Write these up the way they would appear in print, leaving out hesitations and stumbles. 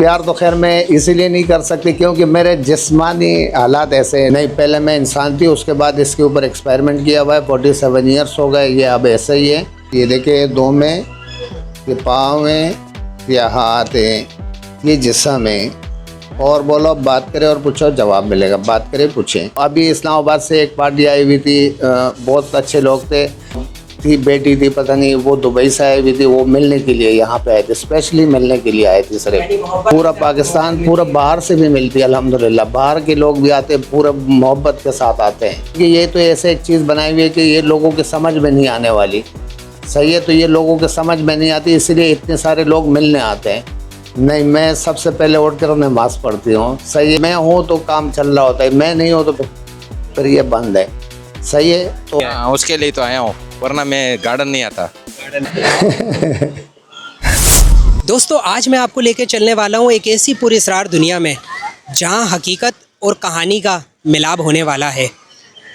प्यार तो खैर मैं इसीलिए नहीं कर सकती क्योंकि मेरे जिस्मानी हालात ऐसे हैं। नहीं, पहले मैं इंसान थी, उसके बाद इसके ऊपर एक्सपेरिमेंट किया हुआ है। 47 ईयर्स हो गए, ये अब ऐसा ही है। ये देखिए, दो में ये पाँव हैं, ये हाथ हैं, ये जिस्म है। और बोलो, बात करें और पूछो, जवाब मिलेगा। बात करें, पूछें। अभी इस्लामाबाद से एक पार्टी आई हुई थी, बहुत अच्छे लोग थे। बेटी थी, पता नहीं वो दुबई से आई हुई थी, वो मिलने के लिए यहाँ पे आए थे, स्पेशली मिलने के लिए आए थे। सिर्फ पूरा पाकिस्तान, पूरा बाहर से भी मिलती है अल्हम्दुलिल्लाह, बाहर के लोग भी आते हैं, पूरा मोहब्बत के साथ आते हैं। कि ये तो ऐसे एक चीज़ बनाई हुई है कि ये लोगों के समझ में नहीं आने वाली। सही है, तो ये लोगों के समझ में नहीं आती, इसलिए इतने सारे लोग मिलने आते हैं। नहीं, मैं सबसे पहले उठ कर नमाज़ पढ़ती हूँ। सही है, मैं हूँ तो काम चल रहा होता है, मैं नहीं हूँ तो फिर ये बंद है। सही है, तो उसके लिए तो आया हूँ, वरना मैं गार्डन नहीं आता। दोस्तों, आज मैं आपको लेकर चलने वाला हूँ एक ऐसी पुरअसरार दुनिया में जहाँ हकीकत और कहानी का मिलाप होने वाला है।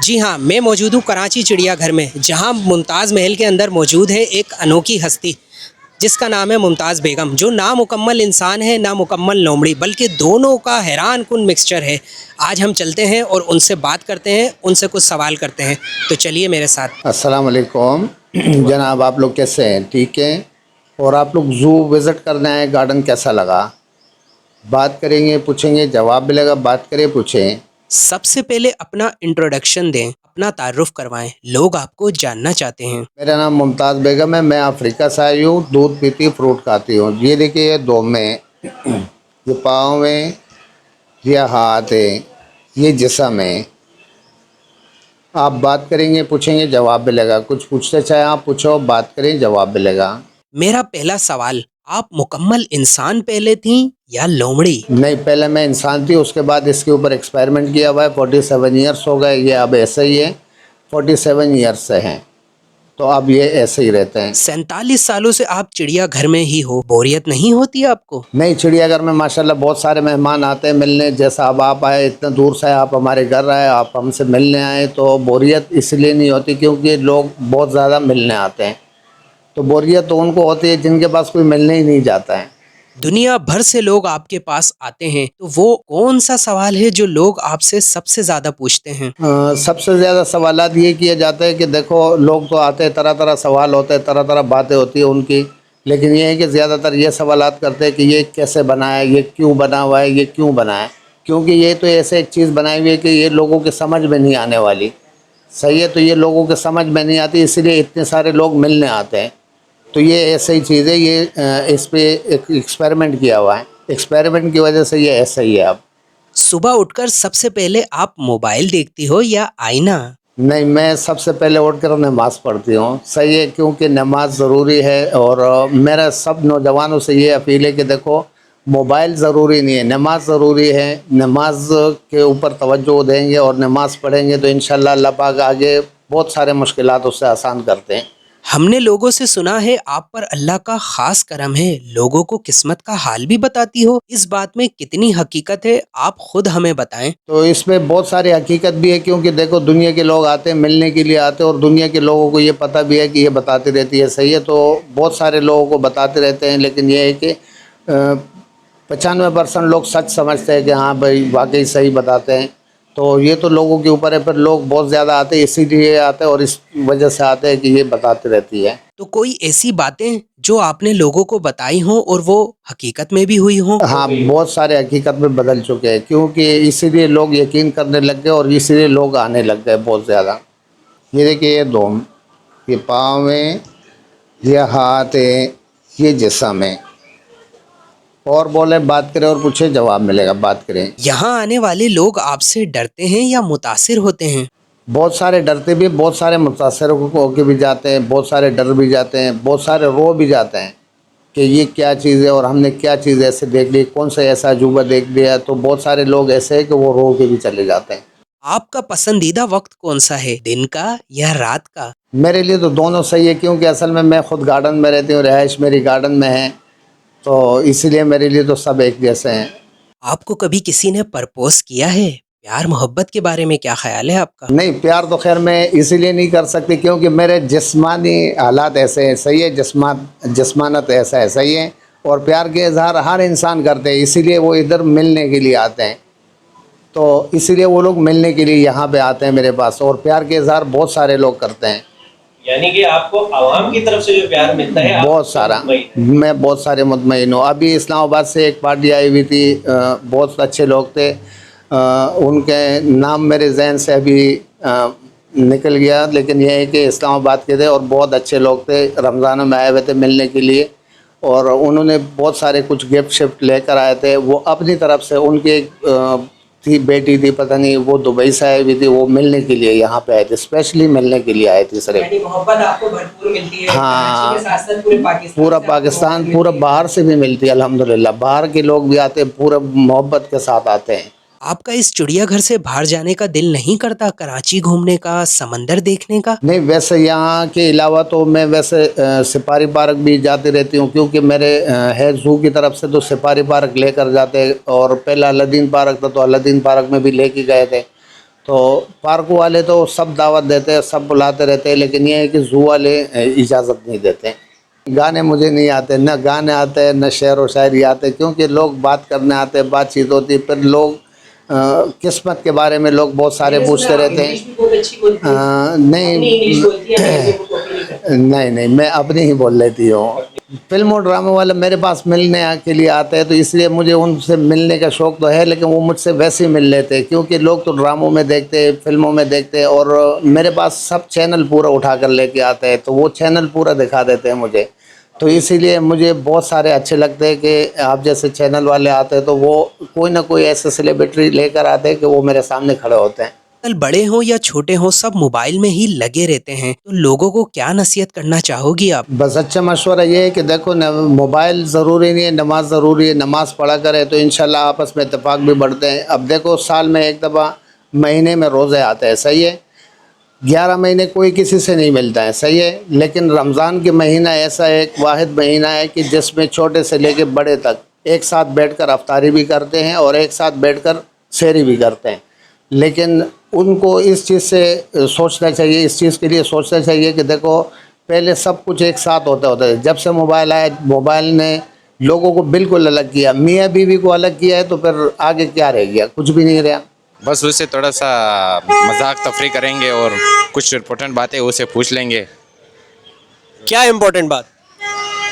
जी हाँ, मैं मौजूद हूँ कराची चिड़ियाघर में, जहाँ मुमताज़ महल के अंदर मौजूद है एक अनोखी हस्ती जिसका नाम है मुमताज़ बेगम, जो ना मुकम्मल इंसान है ना मुकम्मल लोमड़ी, बल्कि दोनों का हैरान कुन मिक्सचर है। आज हम चलते हैं और उनसे बात करते हैं, उनसे कुछ सवाल करते हैं। तो चलिए मेरे साथ। अस्सलाम वालेकुम जनाब, आप लोग कैसे हैं? ठीक हैं? और आप लोग ज़ू विज़िट करने आए, गार्डन कैसा लगा? बात करेंगे, पूछेंगे, जवाब मिलेगा। बात करें, पूछें। सबसे पहले अपना इंट्रोडक्शन दें, अपना तारुफ करवाएं, लोग आपको जानना चाहते हैं। मेरा नाम मुमताज़ बेगम है, मैं अफ्रीका से आई हूँ, दूध पीती, फ्रूट खाती हूँ। ये देखिए, ये दो में ये पाँव हैं, ये हाथ है, ये जिस्म है। आप बात करेंगे, पूछेंगे, जवाब मिलेगा। कुछ पूछते चाहे आप पूछो, बात करें, जवाब मिलेगा। मेरा पहला सवाल, आप मुकम्मल इंसान पहले थी या लोमड़ी? नहीं, पहले मैं इंसान थी, उसके बाद इसके ऊपर एक्सपेरिमेंट किया हुआ है। 47 ईयर्स हो गए, ये अब ऐसे ही है। 47 ईयर्स से हैं, तो अब ये ऐसे ही रहते हैं। 47 सालों से आप चिड़ियाघर में ही हो, बोरियत नहीं होती आपको? नहीं, चिड़ियाघर में माशाल्लाह बहुत सारे मेहमान आते हैं मिलने। जैसा अब आप आए, इतना दूर से आप हमारे घर आए, आप हमसे मिलने आए, तो बोरियत इसलिए नहीं होती क्योंकि लोग बहुत ज़्यादा मिलने आते हैं। तो बोरियत तो उनको होती है जिनके पास कोई मिलने ही नहीं जाता है। दुनिया भर से लोग आपके पास आते हैं, तो वो कौन सा सवाल है जो लोग आपसे सबसे ज़्यादा पूछते हैं? सबसे ज़्यादा सवालात ये किए जाते हैं कि देखो, लोग तो आते हैं, तरह तरह सवाल होते हैं, तरह तरह बातें होती है उनकी, लेकिन ये है कि ज़्यादातर ये सवालात करते हैं कि ये कैसे बना है, ये क्यों बना हुआ है, ये क्यों बना है। क्योंकि ये तो ऐसे एक चीज़ बनाई हुई है कि ये लोगों के समझ में नहीं आने वाली। सही है, तो ये लोगों के समझ में नहीं आती, इसलिए इतने सारे लोग मिलने आते हैं। तो ये ऐसे ही चीज़ है, ये इस पे एक एक्सपेरिमेंट किया हुआ है, एक्सपेरिमेंट की वजह से ये ऐसा ही है। अब सुबह उठकर सबसे पहले आप मोबाइल देखती हो या आईना? नहीं, मैं सबसे पहले उठकर नमाज़ पढ़ती हूँ। सही है, क्योंकि नमाज ज़रूरी है। और मेरा सब नौजवानों से ये अपील है कि देखो, मोबाइल ज़रूरी नहीं है, नमाज ज़रूरी है। नमाज के ऊपर तवज्जो देंगे और नमाज़ पढ़ेंगे तो इंशाअल्लाह अल्लाह पाक आगे बहुत सारे मुश्किलात उससे आसान करते हैं। हमने लोगों से सुना है आप पर अल्लाह का खास करम है, लोगों को किस्मत का हाल भी बताती हो। इस बात में कितनी हकीकत है, आप खुद हमें बताएं। तो इसमें बहुत सारी हकीकत भी है, क्योंकि देखो, दुनिया के लोग आते हैं, मिलने के लिए आते हैं, और दुनिया के लोगों को ये पता भी है कि ये बताती रहती है। सही है, तो बहुत सारे लोगों को बताते रहते हैं, लेकिन ये है कि 95% लोग सच समझते हैं कि हाँ भाई वाकई सही बताते हैं। तो ये तो लोगों के ऊपर है, पर लोग बहुत ज़्यादा आते हैं, इसीलिए आते हैं और इस वजह से आते हैं कि ये बताती रहती है। तो कोई ऐसी बातें जो आपने लोगों को बताई हों और वो हकीकत में भी हुई हों? हाँ, बहुत सारे हकीकत में बदल चुके हैं, क्योंकि इसीलिए लोग यकीन करने लग गए और इसीलिए लोग आने लग गए बहुत ज़्यादा। ये देखिए, ये दो, ये पाँव हैं, ये हाथ है, ये जिस्म है। और बोले, बात करें और पूछे, जवाब मिलेगा। बात करें। यहाँ आने वाले लोग आपसे डरते हैं या मुतासिर होते हैं? बहुत सारे डरते भी, बहुत सारे मुतासर होकर भी जाते हैं, बहुत सारे डर भी जाते हैं, बहुत सारे रो भी जाते हैं कि ये क्या चीज़ है और हमने क्या चीज़ ऐसे देख ली, कौन सा ऐसा अजूबा देख लिया। तो बहुत सारे लोग ऐसे हैं कि वो रो के भी चले जाते हैं। आपका पसंदीदा वक्त कौन सा है, दिन का या रात का? मेरे लिए तो दोनों सही है, क्योंकि असल में मैं ख़ुद गार्डन में रहती हूँ, रिहाइश मेरी गार्डन में है, तो इसीलिए मेरे लिए तो सब एक जैसे हैं। आपको कभी किसी ने प्रपोज किया है? प्यार मोहब्बत के बारे में क्या ख्याल है आपका? नहीं, प्यार तो खैर मैं इसीलिए नहीं कर सकती क्योंकि मेरे जिस्मानी हालात ऐसे हैं। सही है, जिस्मानत ऐसा है, सही है। और प्यार के इजहार हर इंसान करते हैं, इसीलिए वो इधर मिलने के लिए आते हैं। तो इसीलिए वो लोग मिलने के लिए यहाँ पे आते हैं मेरे पास, और प्यार के इजहार बहुत सारे लोग करते हैं। यानी कि आपको आवाम की तरफ से जो प्यार मिलता है बहुत सारा, मैं बहुत सारे मुतमईन हूँ। अभी इस्लामाबाद से एक पार्टी आई हुई थी, बहुत अच्छे लोग थे, उनके नाम मेरे जहन से अभी निकल गया, लेकिन यह है कि इस्लामाबाद के थे और बहुत अच्छे लोग थे। रमज़ान में आए हुए थे मिलने के लिए, और उन्होंने बहुत सारे कुछ गिफ्ट शिफ्ट लेकर आए थे। वो अपनी तरफ से, उनकी एक थी बेटी थी, पता नहीं, वो दुबई से आई हुई थी, वो मिलने के लिए यहाँ पे आए थे, स्पेशली मिलने के लिए आए थे सर। यानी मोहब्बत आपको भरपूर मिलती है। हाँ, कराची के साथ साथ पूरा पाकिस्तान, पूरा बाहर से भी मिलती है अल्हम्दुलिल्लाह। बाहर के लोग भी आते हैं, पूरा मोहब्बत के साथ आते हैं। आपका इस चिड़ियाघर से बाहर जाने का दिल नहीं करता, कराची घूमने का, समंदर देखने का? नहीं, वैसे यहाँ के अलावा तो मैं वैसे सिपारी पार्क भी जाती रहती हूँ, क्योंकि मेरे है जू की तरफ से, तो सिपारी पार्क लेकर जाते, और पहला अलादीन पार्क था तो अलादीन पार्क में भी लेके गए थे। तो पार्क वाले तो सब दावत देते हैं, सब बुलाते रहते हैं, लेकिन ये है कि जू वाले इजाज़त नहीं देते। गाने मुझे नहीं आते, न गाने आते हैं, न शेर व शायरी आते, क्योंकि लोग बात करने आते हैं, बातचीत होती है, फिर लोग किस्मत के बारे में लोग बहुत सारे पूछते रहते हैं। नहीं, मैं अपनी ही बोल लेती हूँ। फिल्म और ड्रामे वाले मेरे पास मिलने के लिए आते हैं, तो इसलिए मुझे उनसे मिलने का शौक़ तो है, लेकिन वो मुझसे वैसे ही मिल लेते हैं, क्योंकि लोग तो ड्रामों में देखते हैं, फिल्मों में देखते हैं, और मेरे पास सब चैनल पूरा उठा कर लेके आते हैं, तो वो चैनल पूरा दिखा देते हैं मुझे। तो इसीलिए मुझे बहुत सारे अच्छे लगते हैं कि आप जैसे चैनल वाले आते हैं, तो वो कोई ना कोई ऐसे सेलिब्रिटी लेकर आते हैं कि वो मेरे सामने खड़े होते हैं। कल बड़े हों या छोटे हों, सब मोबाइल में ही लगे रहते हैं, तो लोगों को क्या नसीहत करना चाहोगी आप? बस अच्छा मशवरा ये है कि देखो, मोबाइल ज़रूरी नहीं है, नमाज ज़रूरी है। नमाज पढ़ा करें तो इंशाल्लाह आपस में इत्तेफाक भी बढ़ते हैं। अब देखो, साल में एक दफ़ा महीने में रोज़े आते हैं, सही है, 11 महीने कोई किसी से नहीं मिलता है, सही है, लेकिन रमज़ान के महीना ऐसा एक वाहिद महीना है कि जिसमें छोटे से लेकर बड़े तक एक साथ बैठकर अफ्तारी भी करते हैं और एक साथ बैठकर सहरी भी करते हैं। लेकिन उनको इस चीज़ से सोचना चाहिए, इस चीज़ के लिए सोचना चाहिए कि देखो, पहले सब कुछ एक साथ होता है। जब से मोबाइल आया, मोबाइल ने लोगों को बिल्कुल अलग किया, मियाँ बीवी को अलग किया है, तो फिर आगे क्या रह गया? कुछ भी नहीं रहा। बस उससे थोड़ा सा मजाक तफरी करेंगे और कुछ इम्पोर्टेंट बातें उससे पूछ लेंगे। क्या इम्पोर्टेंट बात?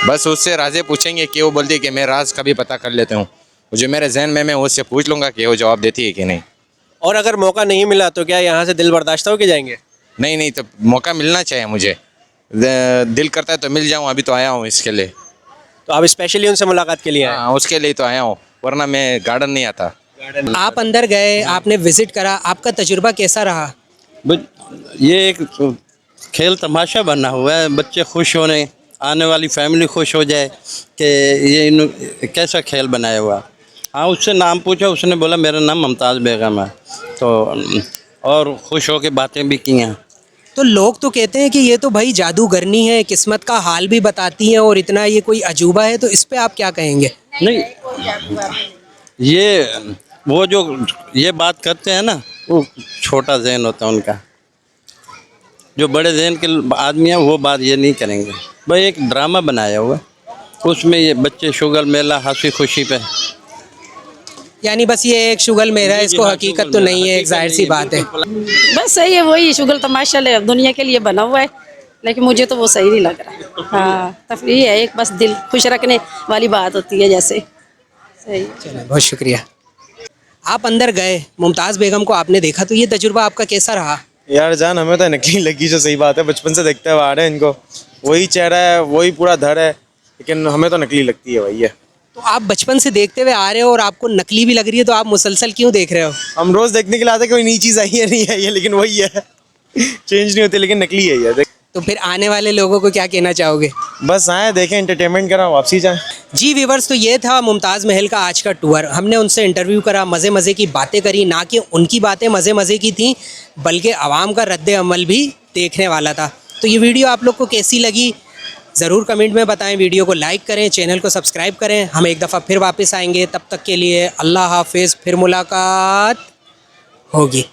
बस उससे राज़े पूछेंगे कि वो बोलती है कि मैं राज का भी पता कर लेता हूँ, जो मेरे जहन में मैं उससे पूछ लूँगा कि वो जवाब देती है कि नहीं। और अगर मौका नहीं मिला तो क्या यहाँ से दिल बर्दाश्त हो के जाएंगे? नहीं, तो मौका मिलना चाहिए मुझे। दिल करता है तो मिल जाऊँ, अभी तो आया हूँ इसके लिए। तो आप स्पेशली उनसे मुलाकात के लिए आए? हाँ, उसके लिए तो आया हूँ, वरना मैं गार्डन नहीं आता। आप अंदर गए, आपने विजिट करा, आपका तजुर्बा कैसा रहा? ये एक खेल तमाशा बना हुआ है, बच्चे खुश होने, आने वाली फैमिली खुश हो जाए कि ये कैसा खेल बनाया हुआ। हाँ, उससे नाम पूछा, उसने बोला मेरा नाम मुमताज़ बेगम है, तो और खुश हो के बातें भी की हैं। तो लोग तो कहते हैं कि ये तो भाई जादूगरनी है, किस्मत का हाल भी बताती हैं, और इतना ये कोई अजूबा है, तो इस पे आप क्या कहेंगे? नहीं, ये वो जो ये बात करते हैं ना, वो छोटा जहन होता है उनका। जो बड़े जहन के आदमी हैं वो बात ये नहीं करेंगे। भाई एक ड्रामा बनाया हुआ, उसमें ये बच्चे शुगर मेला हंसी खुशी पे, यानी बस ये एक शुगल मेरा है, इसको हकीकत तो नहीं है, एक जाहिर सी बात है। बस सही है, वही शुगल तमाशा दुनिया के लिए बना हुआ है, लेकिन मुझे तो वो सही नहीं लग रहा। हाँ, तफरीह है, एक बस दिल खुश रखने वाली बात होती है जैसे। सही, चलो, बहुत शुक्रिया। आप अंदर गए, मुमताज़ बेगम को आपने देखा, तो ये तजुर्बा आपका कैसा रहा? यार जान, हमें तो नकली लगी, जो सही बात है, बचपन से देखते हुए आ रहे हैं इनको, वही चेहरा है, वही पूरा धड़ है, लेकिन हमें तो नकली लगती है भाई। तो आप बचपन से देखते हुए आ रहे हो और आपको नकली भी लग रही है, तो आप मुसलसल क्यों देख रहे हो? हम रोज देखने के लिए आते, कोई नई चीज़ आई है नहीं आई है, लेकिन वही है, चेंज नहीं होती, लेकिन नकली है ये। तो फिर आने वाले लोगों को क्या कहना चाहोगे? बस आए, देखें, एंटरटेनमेंट करा, वापसी जाएं। जी व्यूवर्स, तो ये था मुमताज़ महल का आज का टूर। हमने उनसे इंटरव्यू करा, मज़े मज़े की बातें करी, ना कि उनकी बातें मज़े मज़े की थी, बल्कि आवाम का रद्द अमल भी देखने वाला था। तो ये वीडियो आप लोग को कैसी लगी ज़रूर कमेंट में बताएं। वीडियो को लाइक करें, चैनल को सब्सक्राइब करें। हम एक दफ़ा फिर वापस आएंगे, तब तक के लिए अल्लाह हाफिज़, फिर मुलाकात होगी।